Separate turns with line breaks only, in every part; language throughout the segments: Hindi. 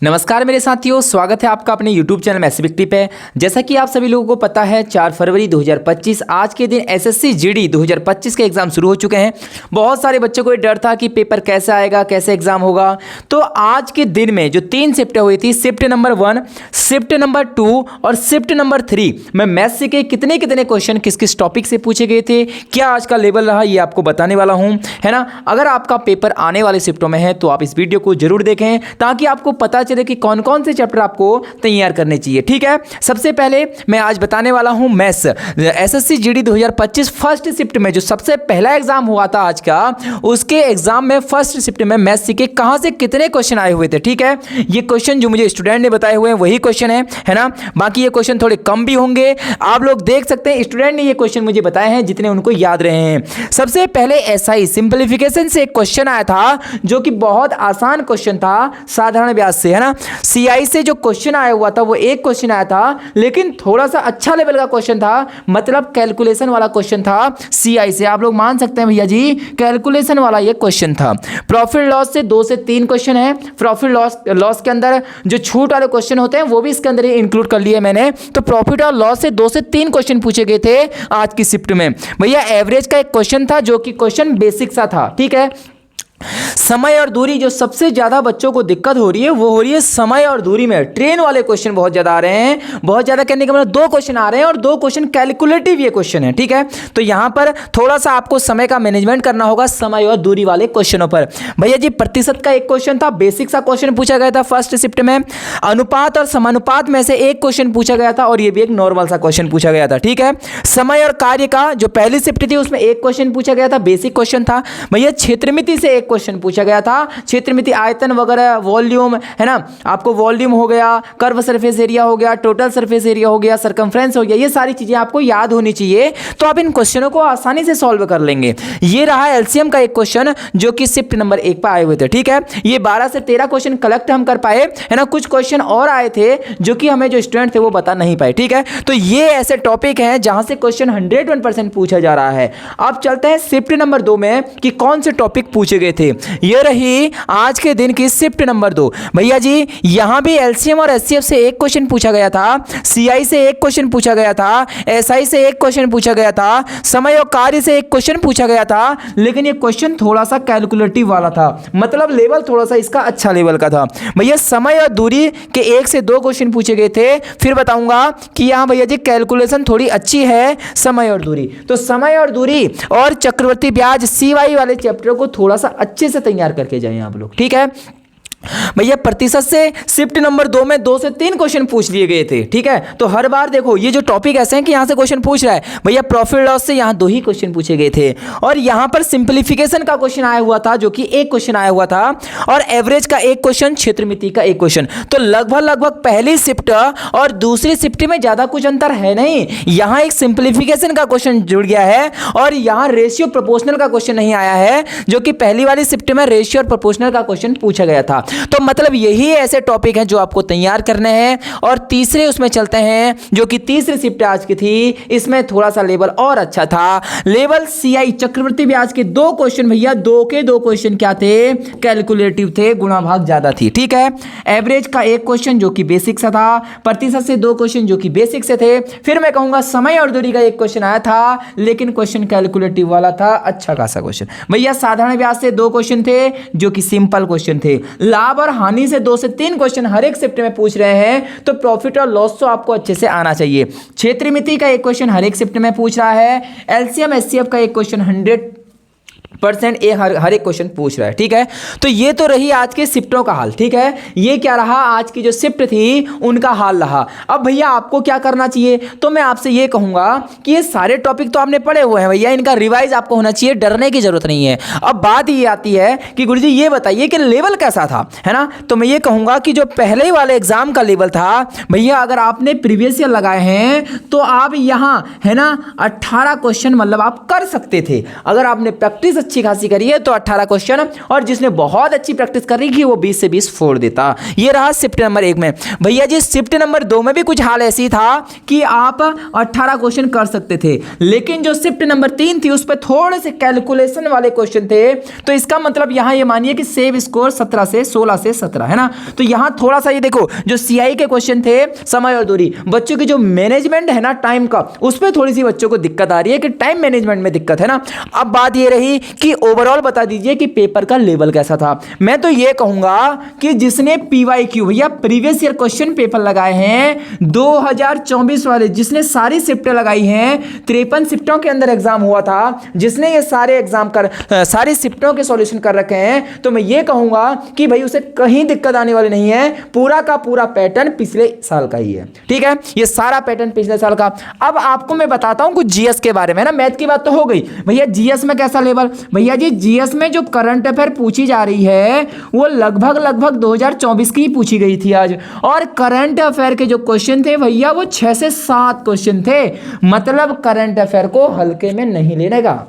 नमस्कार मेरे साथियों, स्वागत है आपका अपने YouTube चैनल मैथमेटिक्स पे। जैसा कि आप सभी लोगों को पता है 4 फरवरी 2025 आज के दिन एसएससी जीडी 2025 के एग्ज़ाम शुरू हो चुके हैं। बहुत सारे बच्चों को ये डर था कि पेपर कैसे आएगा, कैसे एग्ज़ाम होगा। तो आज के दिन में जो 3 शिफ्टें हुई थी, शिफ्ट नंबर 1, शिफ्ट नंबर 2 और शिफ्ट नंबर 3 में मैथ्स के कितने क्वेश्चन किस किस टॉपिक से पूछे गए थे, क्या आज का लेवल रहा, ये आपको बताने वाला हूँ, है ना। अगर आपका पेपर आने वाले शिफ्टों में है तो आप इस वीडियो को जरूर देखें ताकि आपको पता चले कि कौन कौन से चैप्टर आपको तैयार करने चाहिए। ठीक है, सबसे पहले मैं आज बताने वाला हूं maths SSC GD 2025 first shift में जो सबसे पहला एग्जाम हुआ था आज का, उसके एग्जाम में फर्स्ट शिफ्ट में मैथ्स के कहां से कितने क्वेश्चन आए हुए थे। ठीक है, ये क्वेश्चन जो मुझे स्टूडेंट ने बताए हुए हैं वही क्वेश्चन है ना। बाकी ये क्वेश्चन थोड़े कम भी होंगे, आप लोग देख सकते हैं। स्टूडेंट ने ये क्वेश्चन मुझे बताए हैं जितने उनको याद रहे हैं। सबसे पहले एसआई सिंपलीफिकेशन से एक क्वेश्चन आया था जो कि बहुत आसान क्वेश्चन था, साधारण ब्याज से, है ना। सीआई से जो क्वेश्चन आया हुआ था वो एक क्वेश्चन आया था, लेकिन थोड़ा सा अच्छा लेवल का क्वेश्चन था, मतलब कैलकुलेशन वाला क्वेश्चन था सीआई से। आप लोग मान सकते हैं भैया जी, कैलकुलेशन वाला ये क्वेश्चन था। प्रॉफिट लॉस से 2 से 3 क्वेश्चन है। प्रॉफिट लॉस के अंदर जो छूट वाले क्वेश्चन होते हैं वो भी इसके अंदर इंक्लूड कर लिए मैंने। तो प्रॉफिट और लॉस से 2 से 3 क्वेश्चन पूछे गए थे आज की शिफ्ट में। भैया एवरेज का एक क्वेश्चन था जो कि क्वेश्चन बेसिक सा था। ठीक है, समय और दूरी, जो सबसे ज्यादा बच्चों को दिक्कत हो रही है वो हो रही है समय और दूरी में। ट्रेन वाले क्वेश्चन बहुत ज्यादा आ रहे हैं, बहुत ज्यादा कहने का मतलब 2 क्वेश्चन आ रहे हैं और 2 क्वेश्चन कैलकुलेटिव ये क्वेश्चन है। ठीक है, तो यहां पर थोड़ा सा आपको समय का मैनेजमेंट करना होगा समय और दूरी वाले क्वेश्चनों पर। भैया जी प्रतिशत का एक क्वेश्चन था, बेसिक सा क्वेश्चन पूछा गया था फर्स्ट शिफ्ट में। अनुपात और समानुपात में से एक क्वेश्चन पूछा गया था और ये भी एक नॉर्मल सा क्वेश्चन पूछा गया था। ठीक है, समय और कार्य का जो पहली शिफ्ट थी उसमें एक क्वेश्चन पूछा गया था, बेसिक क्वेश्चन था। भैया क्षेत्रमिति से एक क्वेश्चन पूछा गया था, क्षेत्रमिति आयतन वगैरह, वॉल्यूम, है ना। आपको वॉल्यूम हो गया, कर्व सरफेस एरिया हो गया, टोटल सरफेस एरिया हो गया, सर्कमफ्रेंस हो गया, ये सारी चीजें आपको याद होनी चाहिए। तो आप इन क्वेश्चनों को आसानी से सॉल्व कर लेंगे। ये रहा एलसीएम का एक क्वेश्चन जो कि शिफ्ट नंबर 1 पर आए हुए थे। ठीक है, ये 12 से 13 क्वेश्चन कलेक्ट हम कर पाए, है ना। कुछ क्वेश्चन और आए थे जो कि हमें जो स्टूडेंट थे वो बता नहीं पाए। ठीक है, तो ये ऐसे टॉपिक हैं जहां से क्वेश्चन 101% पूछा जा रहा है। अब चलते हैं शिफ्ट नंबर 2 में कि कौन से टॉपिक पूछे गए थे। ये रही आज के दिन की शिफ्ट नंबर 2। भैया जी यहां भी एलसीएम और एचसीएफ से एक क्वेश्चन पूछा गया था, सीआई से एक क्वेश्चन पूछा गया था, एसआई से एक क्वेश्चन पूछा गया था, समय और कार्य से एक क्वेश्चन पूछा गया था। लेकिन ये क्वेश्चन थोड़ा सा कैलकुलेटिव वाला था, मतलब लेवल थोड़ा सा इसका अच्छा लेवल का था। भैया समय और दूरी के 1 से 2 क्वेश्चन पूछे गए थे। फिर बताऊंगा कि यहां भैया जी कैलकुलेशन थोड़ी अच्छी है समय और दूरी। तो समय और दूरी और चक्रवर्ती ब्याज सीवाई वाले चैप्टर को थोड़ा सा अच्छे से तैयार करके जाएं आप लोग। ठीक है भैया, प्रतिशत से शिफ्ट नंबर 2 में 2 से 3 क्वेश्चन पूछ लिए गए थे। ठीक है, तो हर बार देखो ये जो टॉपिक ऐसे हैं कि यहां से क्वेश्चन पूछ रहा है। भैया प्रॉफिट लॉस से यहां 2 ही क्वेश्चन पूछे गए थे और यहां पर सिंपलीफिकेशन का क्वेश्चन आया हुआ था जो कि एक क्वेश्चन आया हुआ था, और एवरेज का एक क्वेश्चन, क्षेत्रमिति का एक क्वेश्चन। तो लगभग पहली शिफ्ट और दूसरी शिफ्ट में ज्यादा कुछ अंतर है नहीं। यहां एक सिंपलीफिकेशन का क्वेश्चन जुड़ गया है और यहां रेशियो प्रोपोर्शनल का क्वेश्चन नहीं आया है, जो कि पहली वाली शिफ्ट में रेशियो और प्रोपोर्शनल का क्वेश्चन पूछा गया था। तो मतलब यही ऐसे टॉपिक हैं जो आपको तैयार करने हैं। और तीसरे उसमें चलते हैं जो कि तीसरी शिफ्ट आज की थी, इसमें थोड़ा सा लेवल और अच्छा था। लेवल सीआई चक्रवर्ती ब्याज के 2 क्वेश्चन, भैया 2 के 2 क्वेश्चन क्या थे, कैलकुलेटिव थे, गुणा भाग ज्यादा थी। ठीक है, एवरेज का एक क्वेश्चन जो कि बेसिक सा था, प्रतिशत से 2 क्वेश्चन जो कि बेसिक से थे। फिर मैं कहूंगा समय और दूरी का एक क्वेश्चन आया था, लेकिन क्वेश्चन कैलकुलेटिव वाला था, अच्छा खासा क्वेश्चन। भैया साधारण ब्याज से 2 क्वेश्चन थे जो कि सिंपल क्वेश्चन थे। लाभ और हानि से 2 से 3 क्वेश्चन हर एक शिफ्ट में पूछ रहे हैं, तो प्रॉफिट और लॉस तो आपको अच्छे से आना चाहिए। क्षेत्रमिति का एक क्वेश्चन हर एक शिफ्ट में पूछ रहा है। एलसीएम एचसीएफ का एक क्वेश्चन 100% हर एक क्वेश्चन पूछ रहा है। ठीक है, तो ये तो रही आज के शिफ्टों का हाल। ठीक है, ये क्या रहा, आज की जो शिफ्ट थी उनका हाल रहा। अब भैया आपको क्या करना चाहिए, तो मैं आपसे ये कहूंगा कि ये सारे टॉपिक तो आपने पढ़े हुए हैं भैया, इनका रिवाइज आपको होना चाहिए, डरने की जरूरत नहीं है। अब बात ये आती है कि गुरुजी ये बताइए कि लेवल कैसा था, है ना। तो मैं ये कहूंगा कि जो पहले ही वाले एग्जाम का लेवल था भैया, अगर आपने प्रीवियस ईयर लगाए हैं तो आप यहां, है ना, 18 क्वेश्चन मतलब आप कर सकते थे। अगर आपने प्रैक्टिस अच्छी खासी करी है तो 18 क्वेश्चन, और जिसने बहुत अच्छी प्रैक्टिस करी कि वो 20 से 20 फोड़ देता। ये रहा शिफ्ट नंबर 1 में। भैया जी शिफ्ट नंबर 2 में भी कुछ हाल ऐसी था कि आप 18 क्वेश्चन कर सकते थे, लेकिन जो शिफ्ट नंबर 3 थी उस पर थोड़े से कैलकुलेशन वाले क्वेश्चन थे। तो इसका मतलब यहां ये मानिए कि सेव स्कोर 17 से 16 से 17 है ना। तो यहां थोड़ा सा ये देखो जो सीआई के क्वेश्चन थे, समय और दूरी, बच्चों की जो मैनेजमेंट है ना टाइम का, उस पर थोड़ी सी बच्चों को दिक्कत आ रही है कि टाइम मैनेजमेंट में दिक्कत है ना। अब बात ये रही कि ओवरऑल बता दीजिए कि पेपर का लेवल कैसा था। मैं तो ये कहूंगा कि जिसने पीवाईक्यू भैया प्रीवियस ईयर क्वेश्चन पेपर लगाए हैं 2024 वाले, जिसने सारी शिफ्टें लगाई हैं, 53 शिफ्टों के अंदर एग्जाम हुआ था, जिसने ये सारे एग्जाम सारी शिफ्टों के सॉल्यूशन कर रखे हैं, तो मैं ये कहूंगा कि भाई उसे कहीं दिक्कत आने वाली नहीं है। पूरा का पूरा पैटर्न पिछले साल का ही है, ठीक है, ये सारा पैटर्न पिछले साल का। अब आपको मैं बताता हूं कुछ जीएस के बारे में ना। मैथ की बात तो हो गई, भैया जीएस में कैसा लेवल। भैया जी जीएस में जो करंट अफेयर पूछी जा रही है वो लगभग 2024 की पूछी गई थी आज, और करंट अफेयर के जो क्वेश्चन थे भैया वो 6 से 7 क्वेश्चन थे। मतलब करंट अफेयर को हल्के में नहीं लेने का।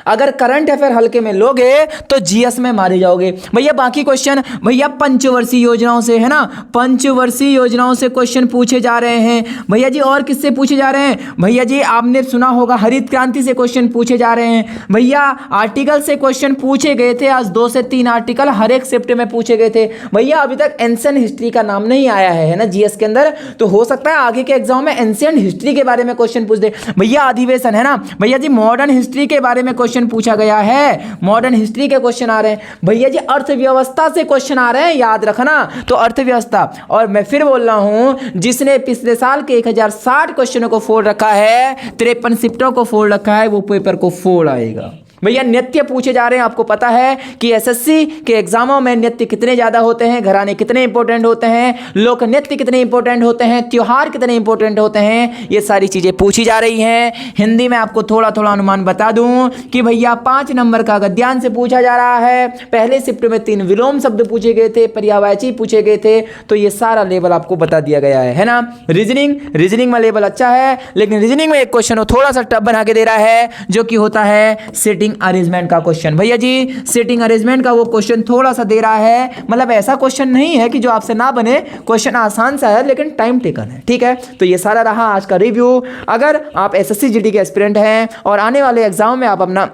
अगर करंट अफेयर हल्के में लोगे तो जीएस में मारे जाओगे। भैया बाकी क्वेश्चन भैया पंचवर्षीय योजनाओं से है ना, पंचवर्षीय योजनाओं से क्वेश्चन पूछे जा रहे हैं भैया जी। और किससे पूछे जा रहे हैं भैया जी, आपने सुना होगा हरित क्रांति से क्वेश्चन पूछे जा रहे हैं भैया। आर्टिकल से क्वेश्चन पूछे गए थे, आज 2 से 3 आर्टिकल हर एक शिफ्ट में पूछे गए थे भैया। अभी तक एंशिएंट हिस्ट्री का नाम नहीं आया है ना जीएस के अंदर, तो हो सकता है आगे के एग्जाम में एंशिएंट हिस्ट्री के बारे में क्वेश्चन पूछ दे भैया। अधिवेशन है ना भैया जी, मॉडर्न हिस्ट्री के बारे में क्वेश्चन पूछा गया है, मॉडर्न हिस्ट्री के क्वेश्चन आ रहे हैं भैया जी। अर्थव्यवस्था से क्वेश्चन आ रहे हैं, याद रखना। तो अर्थव्यवस्था, और मैं फिर बोल रहा हूं जिसने पिछले साल के 1060 क्वेश्चनों को फोड़ रखा है, 53 शिफ्टों को फोड़ रखा है, वो पेपर को फोड़ आएगा। भैया नृत्य पूछे जा रहे हैं, आपको पता है कि एसएससी के एग्जामों में नृत्य कितने ज्यादा होते हैं, घराने कितने इंपॉर्टेंट होते हैं, लोक नृत्य कितने इंपॉर्टेंट होते हैं, त्योहार कितने इंपॉर्टेंट होते हैं, ये सारी चीजें पूछी जा रही हैं। हिंदी में आपको थोड़ा थोड़ा अनुमान बता दूं कि भैया 5 नंबर का गद्यांश से पूछा जा रहा है। पहले शिफ्ट में 3 विलोम शब्द पूछे गए थे, पर्यायवाची पूछे गए थे, तो ये सारा लेवल आपको बता दिया गया है ना। रीजनिंग में लेवल अच्छा है, लेकिन रीजनिंग में एक क्वेश्चन वो थोड़ा सा टफ बना के दे रहा है, जो कि होता है सिटिंग अरेंजमेंट का क्वेश्चन। भैया जी सिटिंग अरेंजमेंट का वो क्वेश्चन थोड़ा सा दे रहा है, मतलब ऐसा क्वेश्चन नहीं है कि जो आपसे ना बने, क्वेश्चन आसान सा है लेकिन टाइम टेकन है, ठीक है। तो ये सारा रहा आज का रिव्यू। अगर आप एसएससी जीडी के एस्पिरेंट हैं और आने वाले एग्जाम में आप अपना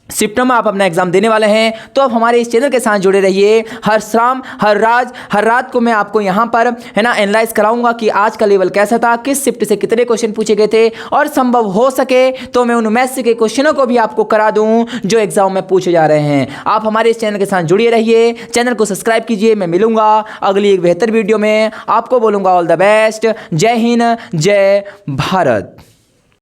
शिफ्ट में आप अपना एग्जाम देने वाले हैं, तो आप हमारे इस चैनल के साथ जुड़े रहिए। हर शाम हर रात को मैं आपको यहाँ पर है ना एनालाइज कराऊंगा कि आज का लेवल कैसा था, किस शिफ्ट से कितने क्वेश्चन पूछे गए थे, और संभव हो सके तो मैं उन मैथ्स के क्वेश्चनों को भी आपको करा दूं जो एग्जाम में पूछे जा रहे हैं। आप हमारे इस चैनल के साथ जुड़े रहिए, चैनल को सब्सक्राइब कीजिए। मैं मिलूंगा अगली एक बेहतर वीडियो में, आपको बोलूंगा ऑल द बेस्ट। जय हिंद, जय भारत।